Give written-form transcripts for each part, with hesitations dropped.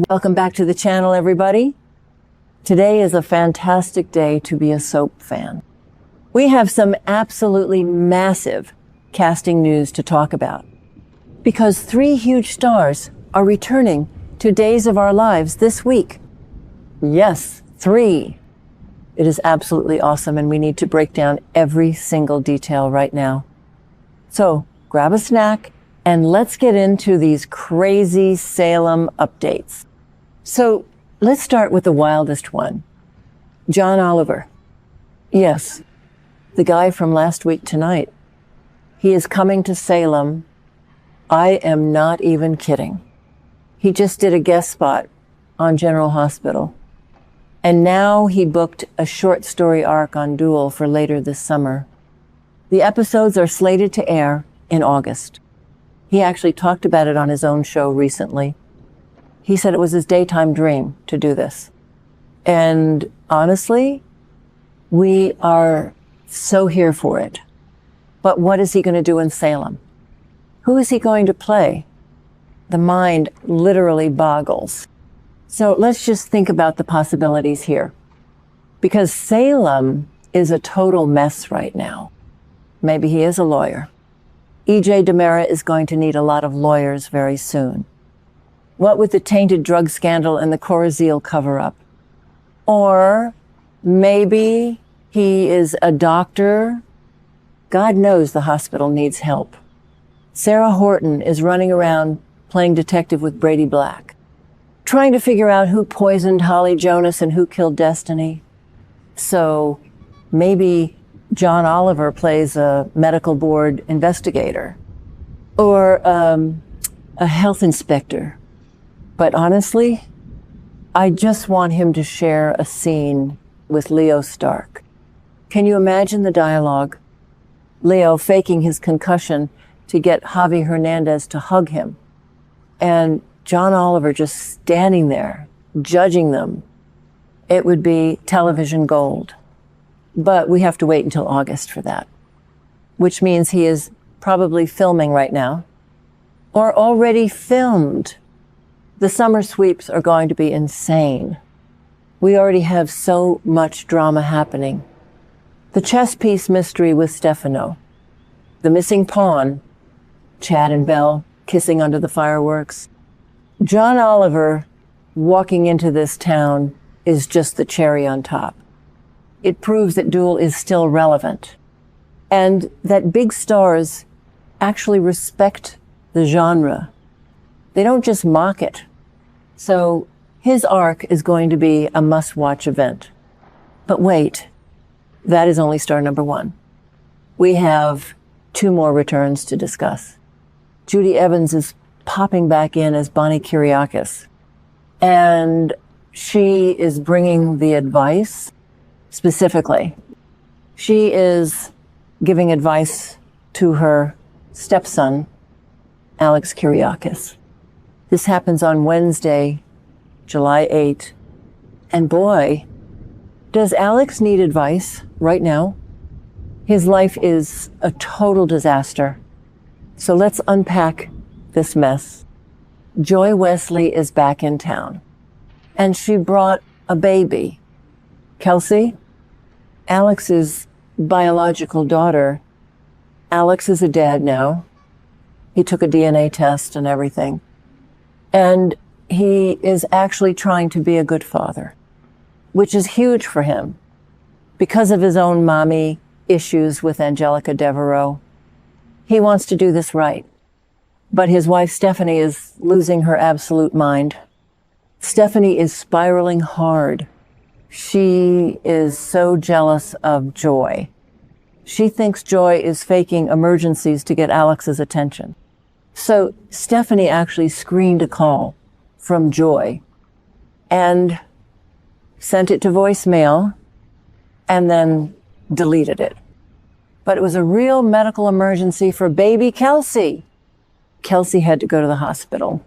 Welcome back to the channel, everybody. Today is a fantastic day to be a soap fan. We have some absolutely massive casting news to talk about because 3 huge stars are returning to Days of Our Lives this week. Yes, 3. It is absolutely awesome, and we need to break down every single detail right now. So grab a snack and let's get into these crazy Salem updates. So let's start with the wildest one. John Oliver. Yes, the guy from last week tonight. He is coming to Salem. I am not even kidding. He just did a guest spot on General Hospital. And now he booked a short story arc on DOOL for later this summer. The episodes are slated to air in August. He actually talked about it on his own show recently. He said it was his daytime dream to do this. And honestly, we are so here for it. But what is he going to do in Salem? Who is he going to play? The mind literally boggles. So let's just think about the possibilities here. Because Salem is a total mess right now. Maybe he is a lawyer. EJ DiMera is going to need a lot of lawyers very soon. What with the tainted drug scandal and the Corazil cover-up? Or maybe he is a doctor. God knows the hospital needs help. Sarah Horton is running around playing detective with Brady Black, trying to figure out who poisoned Holly Jonas and who killed Destiny. So maybe John Oliver plays a medical board investigator or a health inspector. But honestly, I just want him to share a scene with Leo Stark. Can you imagine the dialogue? Leo faking his concussion to get Javi Hernandez to hug him. And John Oliver just standing there, judging them. It would be television gold. But we have to wait until August for that, which means he is probably filming right now or already filmed. The summer sweeps are going to be insane. We already have so much drama happening. The chess piece mystery with Stefano, the missing pawn, Chad and Belle kissing under the fireworks. John Oliver walking into this town is just the cherry on top. It proves that DOOL is still relevant and that big stars actually respect the genre. They don't just mock it. So his arc is going to be a must-watch event. But wait, that is only star number 1. We have 2 more returns to discuss. Judi Evans is popping back in as Bonnie Kiriakis, and she is bringing the advice. Specifically, she is giving advice to her stepson, Alex Kiriakis. This happens on Wednesday, July 8th. And boy, does Alex need advice right now? His life is a total disaster. So let's unpack this mess. Joy Wesley is back in town, and she brought a baby. Kelsey, Alex's biological daughter. Alex is a dad now. He took a DNA test and everything. And he is actually trying to be a good father, which is huge for him because of his own mommy issues with Angelica Devereaux. He wants to do this right. But his wife, Stephanie, is losing her absolute mind. Stephanie is spiraling hard. She is so jealous of Joy. She thinks Joy is faking emergencies to get Alex's attention. So Stephanie actually screened a call from Joy and sent it to voicemail and then deleted it. But it was a real medical emergency for baby Kelsey. Kelsey had to go to the hospital.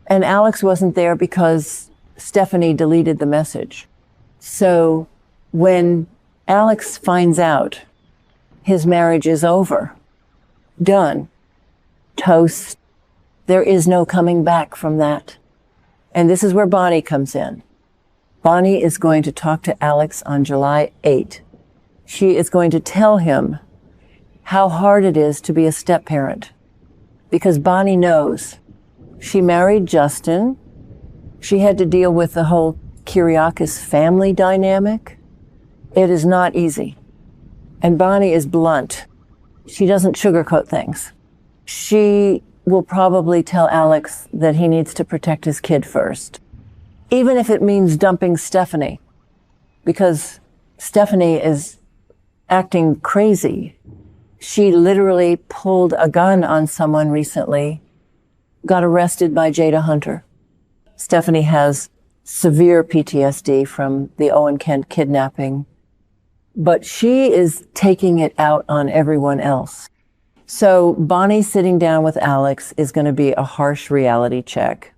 And Alex wasn't there because Stephanie deleted the message. So when Alex finds out his marriage is over, done, toast, there is no coming back from that. And this is where Bonnie comes in. Bonnie is going to talk to Alex on July 8. She is going to tell him how hard it is to be a step-parent. Because Bonnie knows. She married Justin. She had to deal with the whole Kiriakis family dynamic. It is not easy. And Bonnie is blunt. She doesn't sugarcoat things. She will probably tell Alex that he needs to protect his kid first, even if it means dumping Stephanie, because Stephanie is acting crazy. She literally pulled a gun on someone recently, got arrested by Jada Hunter. Stephanie has severe PTSD from the Owen Kent kidnapping, but she is taking it out on everyone else. So Bonnie sitting down with Alex is going to be a harsh reality check.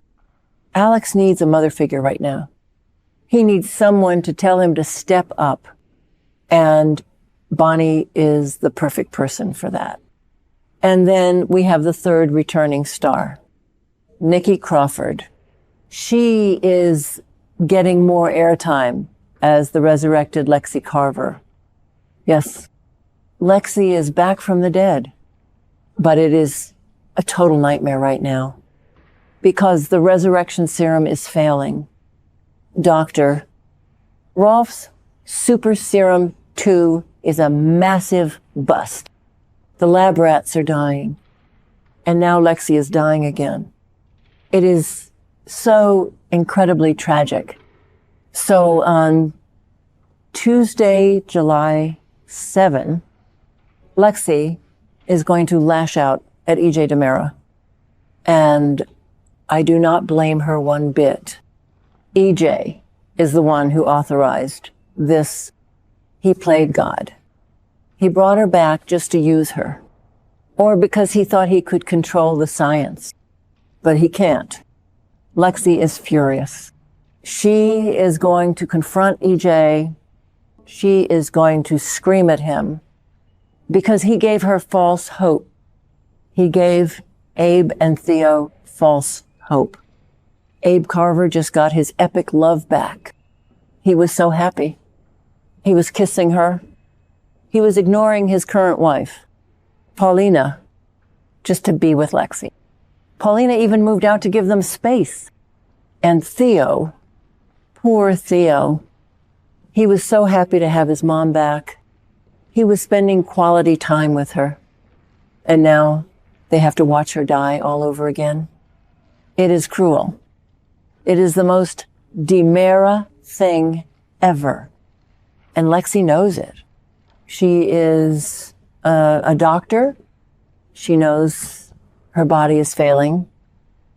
Alex needs a mother figure right now. He needs someone to tell him to step up, and Bonnie is the perfect person for that. And then we have the third returning star, Nikki Crawford. She is getting more airtime as the resurrected Lexi Carver. Yes, Lexi is back from the dead, but it is a total nightmare right now because the resurrection serum is failing. Doctor, Rolf's Super Serum 2 is a massive bust. The lab rats are dying, and now Lexi is dying again. It is so incredibly tragic. So on Tuesday, July 7, Lexi is going to lash out at EJ DiMera. And I do not blame her one bit. EJ is the one who authorized this. He played God. He brought her back just to use her, or because he thought he could control the science, but he can't. Lexi is furious. She is going to confront EJ. She is going to scream at him because he gave her false hope. He gave Abe and Theo false hope. Abe Carver just got his epic love back. He was so happy. He was kissing her. He was ignoring his current wife, Paulina, just to be with Lexi. Paulina even moved out to give them space. And Theo, poor Theo, he was so happy to have his mom back. He was spending quality time with her. And now they have to watch her die all over again. It is cruel. It is the most DiMera thing ever. And Lexi knows it. She is a doctor. She knows her body is failing.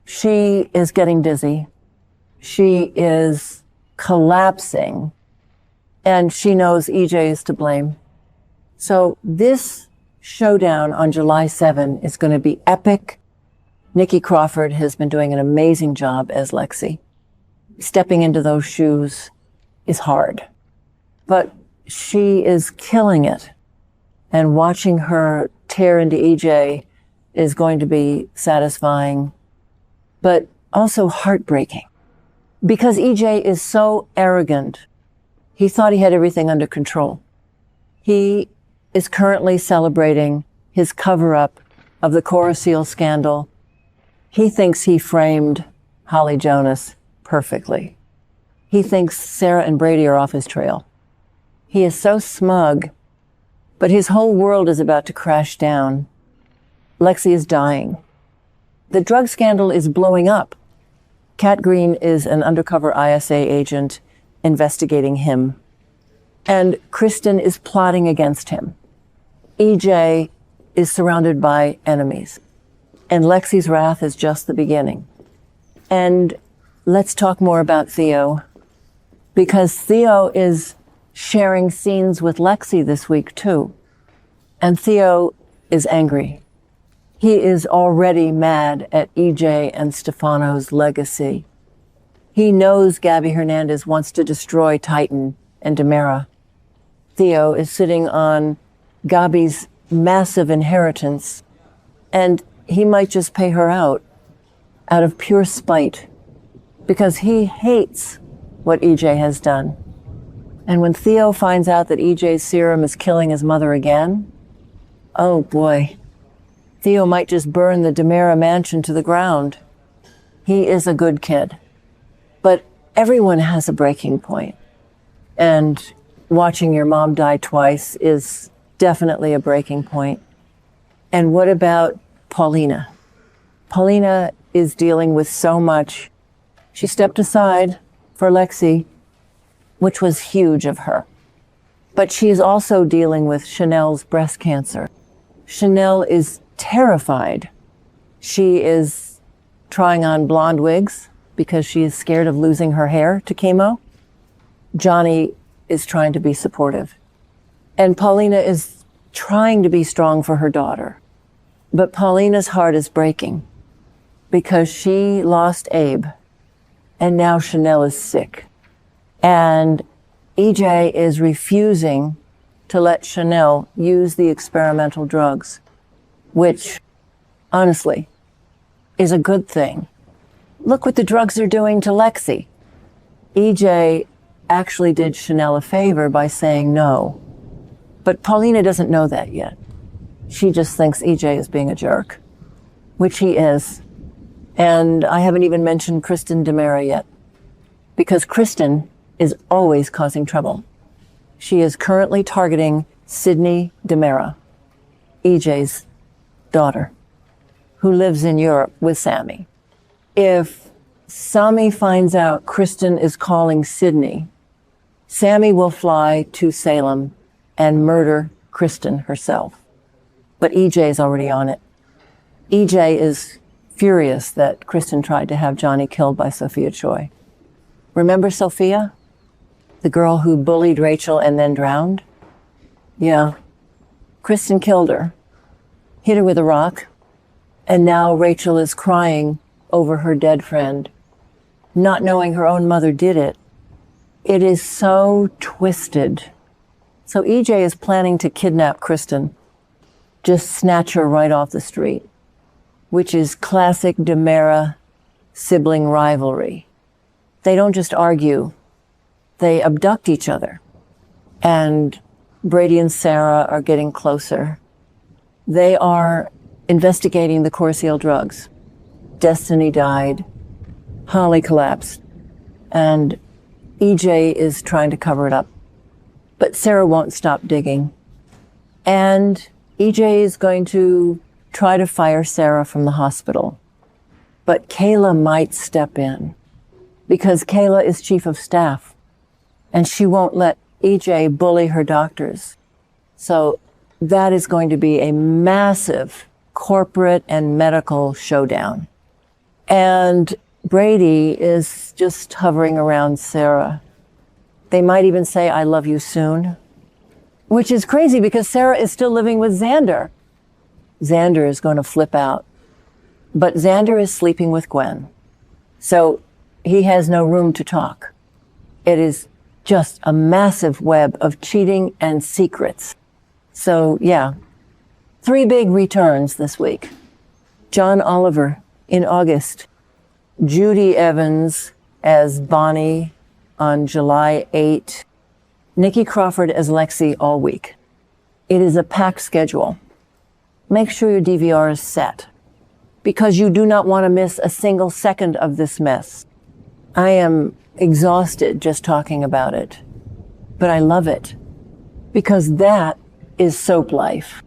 She is getting dizzy. She is collapsing. And she knows EJ is to blame. So this showdown on July 7 is going to be epic. Nikki Crawford has been doing an amazing job as Lexi. Stepping into those shoes is hard, but she is killing it. And watching her tear into EJ is going to be satisfying, but also heartbreaking because EJ is so arrogant. He thought he had everything under control. He is currently celebrating his cover-up of the Cora Seal scandal. He thinks he framed Holly Jonas perfectly. He thinks Sarah and Brady are off his trail. He is so smug, but his whole world is about to crash down. Lexi is dying. The drug scandal is blowing up. Kat Green is an undercover ISA agent investigating him. And Kristen is plotting against him. EJ is surrounded by enemies. And Lexi's wrath is just the beginning. And let's talk more about Theo, because Theo is sharing scenes with Lexi this week too. And Theo is angry. He is already mad at EJ and Stefano's legacy. He knows Gabby Hernandez wants to destroy Titan and DiMera. Theo is sitting on Gabby's massive inheritance, and he might just pay her out of pure spite. because he hates what EJ has done. And when Theo finds out that EJ's serum is killing his mother again, oh boy, Theo might just burn the DiMera mansion to the ground. He is a good kid. But everyone has a breaking point. And watching your mom die twice is definitely a breaking point. And what about Paulina? Paulina is dealing with so much. She stepped aside for Lexi, which was huge of her. But she is also dealing with Chanel's breast cancer. Chanel is terrified. She is trying on blonde wigs because she is scared of losing her hair to chemo. Johnny is trying to be supportive. And Paulina is trying to be strong for her daughter. But Paulina's heart is breaking because she lost Abe, and now Chanel is sick. And EJ is refusing to let Chanel use the experimental drugs, which, honestly, is a good thing. Look what the drugs are doing to Lexi. EJ actually did Chanel a favor by saying no. But Paulina doesn't know that yet. She just thinks EJ is being a jerk, which he is. And I haven't even mentioned Kristen DiMera yet, because Kristen is always causing trouble. She is currently targeting Sydney DiMera, EJ's daughter, who lives in Europe with Sammy. If Sammy finds out Kristen is calling Sydney, Sammy will fly to Salem and murder Kristen herself. But EJ is already on it. EJ is furious that Kristen tried to have Johnny killed by Sophia Choi. Remember Sophia? The girl who bullied Rachel and then drowned? Yeah. Kristen killed her, hit her with a rock, and now Rachel is crying over her dead friend, not knowing her own mother did it. It is so twisted. So EJ is planning to kidnap Kristen, just snatch her right off the street, which is classic DiMera sibling rivalry. They don't just argue, they abduct each other. And Brady and Sarah are getting closer. They are investigating the Corseal drugs. Destiny died, Holly collapsed, and EJ is trying to cover it up. But Sarah won't stop digging. And EJ is going to try to fire Sarah from the hospital. But Kayla might step in, because Kayla is chief of staff, and she won't let EJ bully her doctors. So that is going to be a massive corporate and medical showdown. And Brady is just hovering around Sarah. They might even say, "I love you soon," which is crazy because Sarah is still living with Xander. Xander is going to flip out. But Xander is sleeping with Gwen. So he has no room to talk. It is just a massive web of cheating and secrets. So yeah, 3 big returns this week. John Oliver in August. Judi Evans as Bonnie on July 8. Nikki Crawford as Lexi all week. It is a packed schedule. Make sure your DVR is set, because you do not want to miss a single second of this mess. I am exhausted just talking about it, but I love it, because that is soap life.